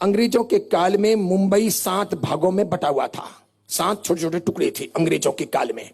अंग्रेजों के काल में मुंबई 7 भागों में बटा हुआ था। 7 छोटे छोटे टुकड़े थे अंग्रेजों के काल में।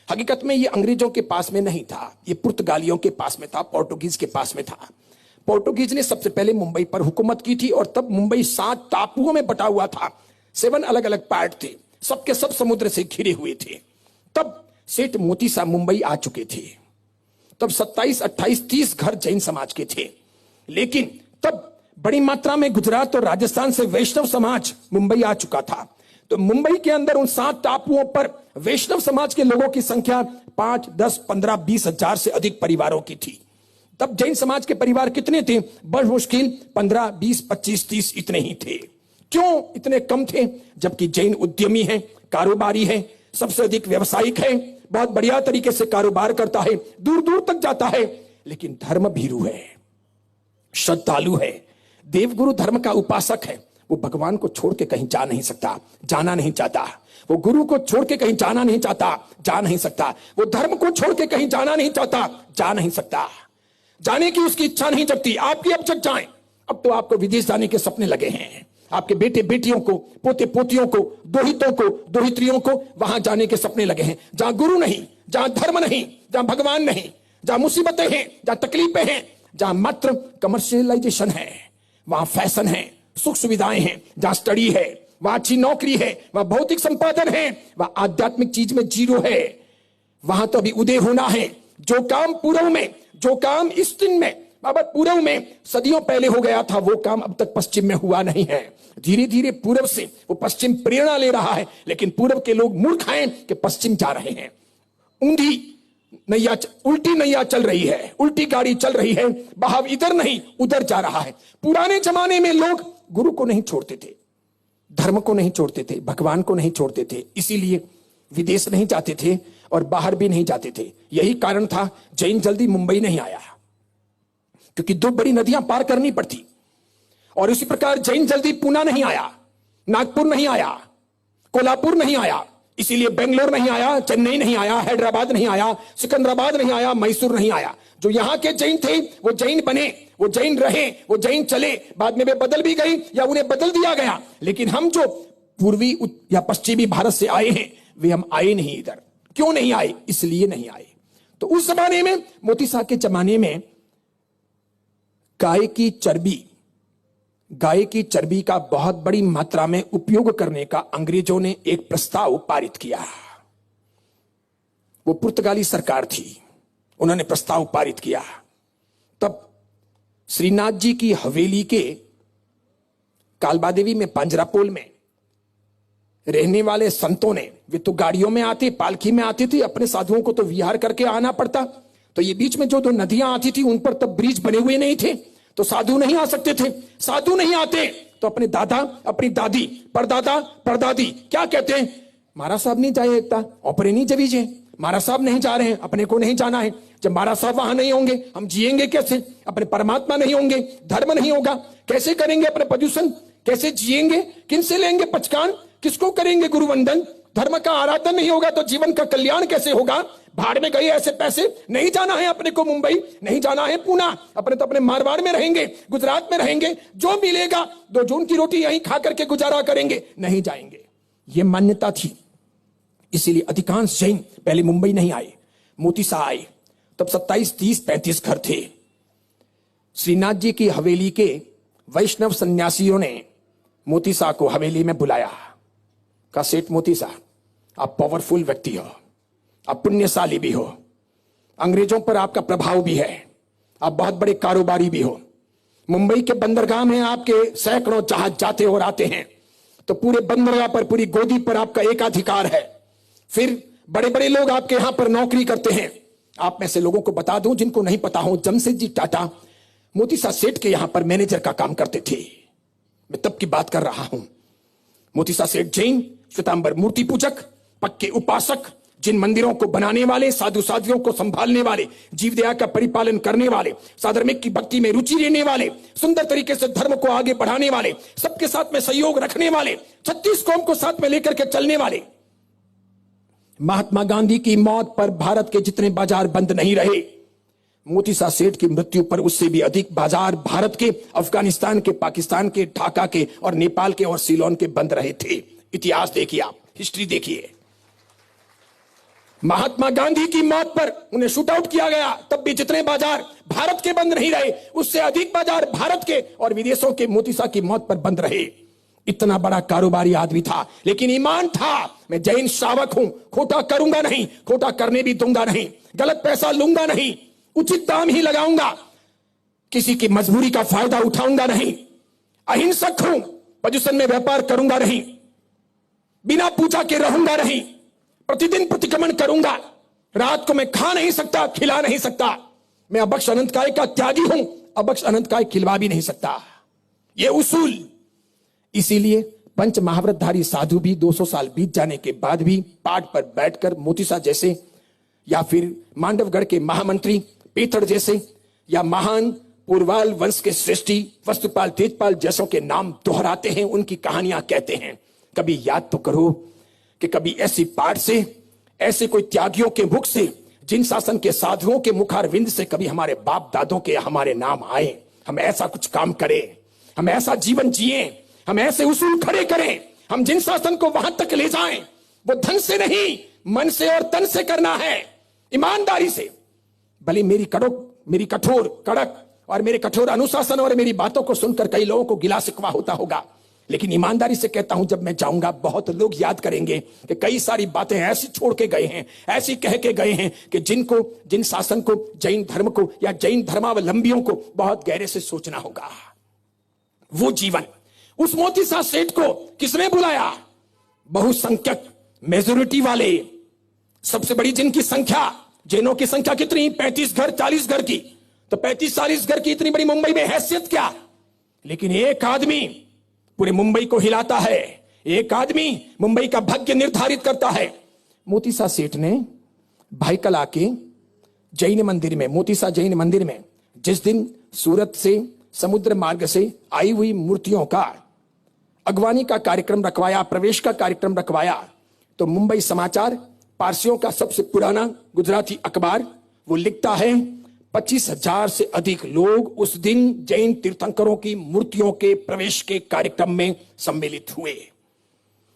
हकीकत में ये अंग्रेजों के पास में नहीं था, ये पुर्तगालियों के पास में था, पोर्टुगीज के पास में था। पोर्टुगीज ने सबसे पहले मुंबई पर हुकूमत की थी और तब मुंबई 7 टापुओं में बटा हुआ था। 7 अलग अलग पार्ट थे, सबके सब समुद्र से घिरे हुए थे। तब सेठ मोती साहब मुंबई आ चुके थे। तब 27, 28, 30 घर जैन समाज के थे। लेकिन तब बड़ी मात्रा में गुजरात और राजस्थान से वैष्णव समाज मुंबई आ चुका था। तो मुंबई के अंदर उन 7 टापुओं पर वैष्णव समाज के लोगों की संख्या 5, 10, 15, 20 हजार से अधिक परिवारों की थी। तब जैन समाज के परिवार कितने थे? बड़ मुश्किल 15, 20, 25, 30 इतने ही थे। क्यों इतने कम थे? जबकि जैन उद्यमी है, कारोबारी है, सबसे अधिक व्यवसायिक है, बहुत बढ़िया तरीके से कारोबार करता है, दूर दूर तक जाता है, लेकिन धर्म भीरू है, श्रद्धालु है, देवगुरु धर्म का उपासक है। वो भगवान को छोड़ के कहीं जा नहीं सकता, जाना नहीं चाहता। वो गुरु को छोड़ के कहीं जाना नहीं चाहता, जा नहीं सकता। वो धर्म को छोड़ के कहीं जाना नहीं चाहता, जा नहीं सकता। जाने की उसकी इच्छा नहीं जगती। आपकी अब जग जाए। अब तो आपको विदेश जाने के सपने लगे हैं। आपके बेटे बेटियों को, पोते पोतियों को, दोहितों को, दोहित्रियों को वहां जाने के सपने लगे हैं, जहां गुरु नहीं, जहां धर्म नहीं, जहां भगवान नहीं, जहां मुसीबतें हैं, जहां तकलीफें हैं, जहां मात्र कमर्शियलाइजेशन है, वहां फैशन है, सुख सुविधाएं हैं, जहां स्टडी है, वहां अच्छी नौकरी है, वहां भौतिक संपादन है, वहां आध्यात्मिक चीज में जीरो है। वहां तो अभी उदय होना है। जो काम पूर्व में, जो काम इस दिन में, बाबा पूर्व में सदियों पहले हो गया था, वो काम अब तक पश्चिम में हुआ नहीं है। धीरे धीरे पूर्व से वो पश्चिम प्रेरणा ले रहा है, लेकिन पूर्व के लोग मूर्ख हैं कि पश्चिम जा रहे हैं। ऊंधी नैया, उल्टी नैया चल रही है, उल्टी गाड़ी चल रही है, बहाव इधर नहीं उधर जा रहा है। पुराने जमाने में लोग गुरु को नहीं छोड़ते थे, धर्म को नहीं छोड़ते थे, भगवान को नहीं छोड़ते थे, इसीलिए विदेश नहीं जाते थे और बाहर भी नहीं जाते थे। यही कारण था जैन जल्दी मुंबई नहीं आया, क्योंकि 2 बड़ी नदियां पार करनी पड़ती। और इसी प्रकार जैन जल्दी पूना नहीं आया, नागपुर नहीं आया, कोल्हापुर नहीं आया, इसीलिए बेंगलोर नहीं आया, चेन्नई नहीं आया, हैदराबाद नहीं आया, सिकंदराबाद नहीं आया, मैसूर नहीं आया। जो यहां के जैन थे वो जैन बने, वो जैन रहे, वो जैन चले। बाद में वे बदल भी गई या उन्हें बदल दिया गया। लेकिन हम जो पूर्वी या पश्चिमी भारत से आए हैं, वे हम आए नहीं इधर। क्यों नहीं आए? इसलिए नहीं आए। तो उस जमाने में, मोती साहब के जमाने में, गाय की चर्बी का बहुत बड़ी मात्रा में उपयोग करने का अंग्रेजों ने एक प्रस्ताव पारित किया। वो पुर्तगाली सरकार थी, उन्होंने प्रस्ताव पारित किया। तब श्रीनाथ जी की हवेली के कालबादेवी में, पांजरापोल में रहने वाले संतों ने, वे तो गाड़ियों में आते, पालकी में आते थे, अपने साधुओं को तो विहार करके आना पड़ता। तो ये बीच में जो 2 नदियां आती थी, उन पर तब ब्रिज बने हुए नहीं थे, तो साधु नहीं आ सकते थे। साधु नहीं आते तो अपने दादा, अपनी दादी, परदादा, परदादी क्या कहते हैं? महाराज साहब नहीं जाए एकता, ऑपरे नहीं जबीजे, महाराज साहब नहीं जा रहे हैं, अपने को नहीं जाना है। जब महाराज साहब वहां नहीं होंगे, हम जिएंगे कैसे? अपने परमात्मा नहीं होंगे, धर्म नहीं होगा, कैसे करेंगे अपने प्रदूषण? कैसे जिएंगे? किनसे लेंगे पचकान? किसको करेंगे गुरुवंदन? धर्म का आराधन नहीं होगा तो जीवन का कल्याण कैसे होगा? भाड़ में गए ऐसे पैसे। नहीं जाना है अपने को मुंबई, नहीं जाना है पूना, अपने तो अपने मारवाड़ में रहेंगे, गुजरात में रहेंगे, जो मिलेगा 2 जून की रोटी यहीं खा करके गुजारा करेंगे, नहीं जाएंगे। ये मान्यता थी। इसीलिए अधिकांश जैन पहले मुंबई नहीं आए, मोती साहब आए। तब 27, 30, 35 घर थे। श्रीनाथ जी की हवेली के वैष्णव सन्यासियों ने मोती साहब को हवेली में बुलाया। कहा, सेठ मोती साहब, आप पावरफुल व्यक्ति हो, आप पुण्यशाली भी हो, अंग्रेजों पर आपका प्रभाव भी है, आप बहुत बड़े कारोबारी भी हो, मुंबई के बंदरगाह में आपके सैकड़ों जहाज जाते और आते हैं, तो पूरे बंदरगाह पर, पूरी गोदी पर आपका एकाधिकार है। फिर बड़े बड़े लोग आपके यहां पर नौकरी करते हैं। आप में से लोगों को बता दूं जिनको नहीं पता हो, जमशेदजी टाटा मोती साहब सेठ के यहां पर मैनेजर का काम करते थे। मैं तब की बात कर रहा हूं। मोती साहब सेठ जैन, श्वेतांबर मूर्ति पूजक, पक्के उपासक, जिन मंदिरों को बनाने वाले, साधु साध्वियों को संभालने वाले, जीव दया का परिपालन करने वाले, साधर्मिक की भक्ति में रुचि लेने वाले, सुंदर तरीके से धर्म को आगे बढ़ाने वाले, सबके साथ में सहयोग रखने वाले, 36 कौम को साथ में लेकर के चलने वाले। महात्मा गांधी की मौत पर भारत के जितने बाजार बंद नहीं रहे, मोतीसा सेठ की मृत्यु पर उससे भी अधिक बाजार भारत के, अफगानिस्तान के, पाकिस्तान के, ढाका के और नेपाल के और सीलोन के बंद रहे थे। इतिहास देखिए, आप हिस्ट्री देखिए। महात्मा गांधी की मौत पर उन्हें शूट आउट किया गया, तब भी जितने बाजार भारत के बंद नहीं रहे, उससे अधिक बाजार भारत के और विदेशों के मोतीसा की मौत पर बंद रहे। इतना बड़ा कारोबारी आदमी था, लेकिन ईमान था। मैं जैन श्रावक हूं, खोटा करूंगा नहीं, खोटा करने भी दूंगा नहीं, गलत पैसा लूंगा नहीं, उचित दाम ही लगाऊंगा, किसी की मजबूरी का फायदा उठाऊंगा नहीं, अहिंसक हूं, पोजीशन में व्यापार करूंगा नहीं, बिना पूछा के रहूंगा नहीं, प्रतिदिन प्रतिक्रमण करूंगा, रात को मैं खा नहीं सकता, खिला नहीं सकता, मैं अबक्ष अनंतकाय का त्यागी हूं, अबक्ष अनंतकाय खिलवा भी नहीं सकता। यह उसूल। इसीलिए पंच महाव्रतधारी साधु भी 200 साल बीत जाने के बाद भी पाट पर बैठकर मोतीसा जैसे, या फिर मांडवगढ़ के महामंत्री पीथड़ जैसे, या महान पुरवाल वंश के सृष्टि वस्तुपाल तेजपाल जैसों के नाम दोहराते हैं, उनकी कहानियां कहते हैं। कभी याद तो करो कि कभी ऐसी पाठ से, ऐसे कोई त्यागियों के मुख से, जिन शासन के साधुओं के मुखारविंद से कभी हमारे बाप दादों के हमारे नाम आए। हम ऐसा कुछ काम करें, हम ऐसा जीवन जिए, हम ऐसे उसूल खड़े करें, हम जिन शासन को वहां तक ले जाएं, वो धन से नहीं, मन से और तन से करना है, ईमानदारी से। भले मेरी कठोर कड़क और मेरे कठोर अनुशासन और मेरी बातों को सुनकर कई लोगों को गिला शिकवा होता होगा, लेकिन ईमानदारी से कहता हूं, जब मैं जाऊंगा बहुत लोग याद करेंगे कि कई सारी बातें ऐसी छोड़ के गए हैं, ऐसी कह के गए हैं कि जिन शासन को, जैन धर्म को या जैन धर्मावलंबियों को बहुत गहरे से सोचना होगा। वो जीवन, उस मोतीसा सेठ को किसने बुलाया? बहुसंख्यक मेजोरिटी वाले, सबसे बड़ी जिनकी संख्या, जैनों की संख्या कितनी? 35 घर 40 घर की, तो 35-40 घर की इतनी बड़ी मुंबई में हैसियत क्या? लेकिन एक आदमी पूरे मुंबई को हिलाता है, एक आदमी मुंबई का भाग्य निर्धारित करता है। मोतीसा सेठ ने भाईकला के जैन मंदिर में, मोतीसा जैन मंदिर में, जिस दिन सूरत से समुद्र मार्ग से आई हुई मूर्तियों का अगवानी का कार्यक्रम रखवाया, प्रवेश का कार्यक्रम रखवाया, तो मुंबई समाचार, पारसियों का सबसे पुराना गुजराती अखबार, वो लिखता है 25,000 से अधिक लोग उस दिन जैन तीर्थंकरों की मूर्तियों के प्रवेश के कार्यक्रम में सम्मिलित हुए।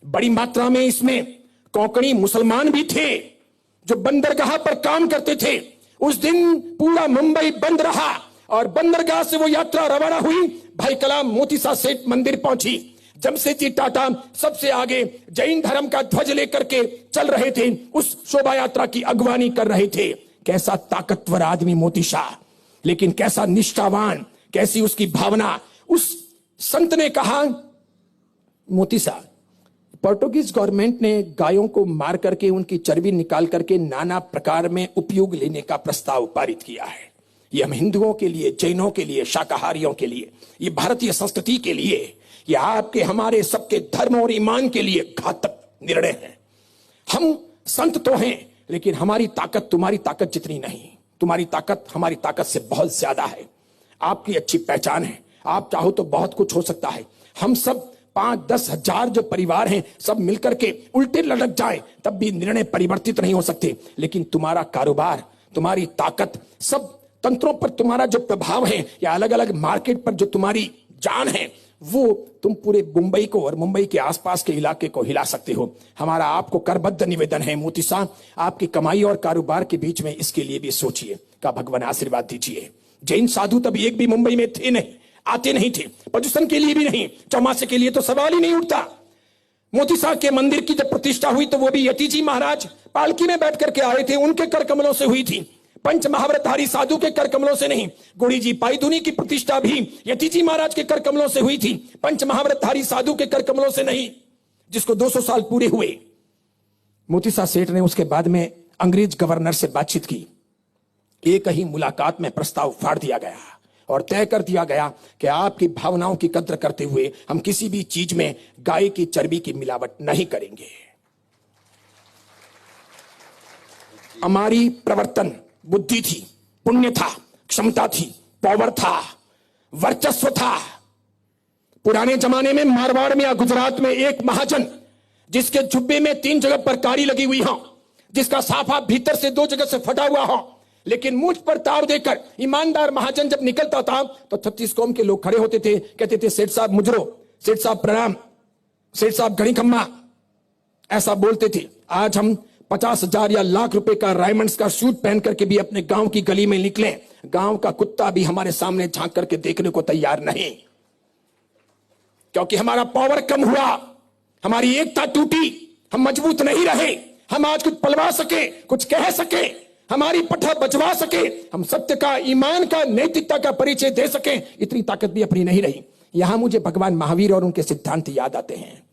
बड़ी मात्रा में इसमें कोंकणी मुसलमान भी थे जो बंदरगाह पर काम करते थे। उस दिन पूरा मुंबई बंद रहा और बंदरगाह से वो यात्रा रवाना हुई, भाईकला मोतीसा सेठ मंदिर पहुंची। जमशेदजी टाटा सबसे आगे जैन धर्म का ध्वज लेकर के चल रहे थे, उस शोभा यात्रा की अगवानी कर रहे थे। कैसा ताकतवर आदमी मोतीसा, लेकिन कैसा निष्ठावान, कैसी उसकी भावना। उस संत ने कहा, मोतीसा, पोर्टुगीज गवर्नमेंट ने गायों को मार करके उनकी चर्बी निकाल करके नाना प्रकार में उपयोग लेने का प्रस्ताव पारित किया है। ये हम हिंदुओं के लिए, जैनों के लिए, शाकाहारियों के लिए, ये भारतीय संस्कृति के लिए, ये आपके हमारे सबके धर्म और ईमान के लिए घातक निर्णय है। हम संत तो हैं, लेकिन हमारी ताकत तुम्हारी ताकत जितनी नहीं। तुम्हारी ताकत हमारी ताकत से बहुत ज्यादा है। आपकी अच्छी पहचान है, आप चाहो तो बहुत कुछ हो सकता है। हम सब 5-10 हजार जो परिवार हैं, सब मिलकर के उल्टे लटक जाएं, तब भी निर्णय परिवर्तित नहीं हो सकते। लेकिन तुम्हारा कारोबार, तुम्हारी ताकत, सब तंत्रों पर तुम्हारा जो प्रभाव है, या अलग अलग मार्केट पर जो तुम्हारी जान है, वो तुम पूरे मुंबई को और मुंबई के आसपास के इलाके को हिला सकते हो। हमारा आपको करबद्ध निवेदन है मोतीसा, आपकी कमाई और कारोबार के बीच में इसके लिए भी सोचिए, का भगवान आशीर्वाद दीजिए। जैन साधु तभी एक भी मुंबई में थे नहीं, आते नहीं थे, प्रदूषण के लिए भी नहीं, चौमासे के लिए तो सवाल ही नहीं उठता। मोतीसा के मंदिर की जब प्रतिष्ठा हुई तो वो भी यतीजी महाराज पालकी में बैठ करके आए थे, उनके कर कमलों से हुई थी, पंच महाव्रतधारी साधु के कर कमलों से नहीं। गुड़ी जी पाईधुनी की प्रतिष्ठा भी यतीजी महाराज के कर कमलों से हुई थी, पंच महाव्रतधारी साधु के कर कमलों से नहीं, जिसको 200 साल पूरे हुए। मोतीसा सेठ ने उसके बाद में अंग्रेज गवर्नर से बातचीत की। एक ही मुलाकात में प्रस्ताव फाड़ दिया गया और तय कर दिया गया कि आपकी भावनाओं की कद्र करते हुए हम किसी भी चीज में गाय की चर्बी की मिलावट नहीं करेंगे। हमारी प्रवर्तन बुद्धि थी, पुण्य था, क्षमता थी, पावर था, वर्चस्व था। पुराने जमाने में मारवाड़ में या गुजरात में एक महाजन जिसके जुब्बे में 3 जगह पर कारी लगी हुई हो, जिसका साफा भीतर से 2 जगह से फटा हुआ हो, लेकिन मुझ पर ताव देकर ईमानदार महाजन जब निकलता था तो 36 कौम के लोग खड़े होते थे, कहते थे सेठ साहब मुजरो, सेठ साहब प्रणाम, सेठ साहब घड़ी खम्मा, ऐसा बोलते थे। आज हम 50,000 या लाख रुपए का रायमंड्स का सूट पहन करके भी अपने गांव की गली में निकले, गांव का कुत्ता भी हमारे सामने झांक करके देखने को तैयार नहीं, क्योंकि हमारा पावर कम हुआ, हमारी एकता टूटी, हम मजबूत नहीं रहे, हम आज कुछ पलवा सके, कुछ कह सके, हमारी पठा बचवा सके, हम सत्य का, ईमान का, नैतिकता का परिचय दे सके, इतनी ताकत भी अपनी नहीं रही। यहां मुझे भगवान महावीर और उनके सिद्धांत याद आते हैं।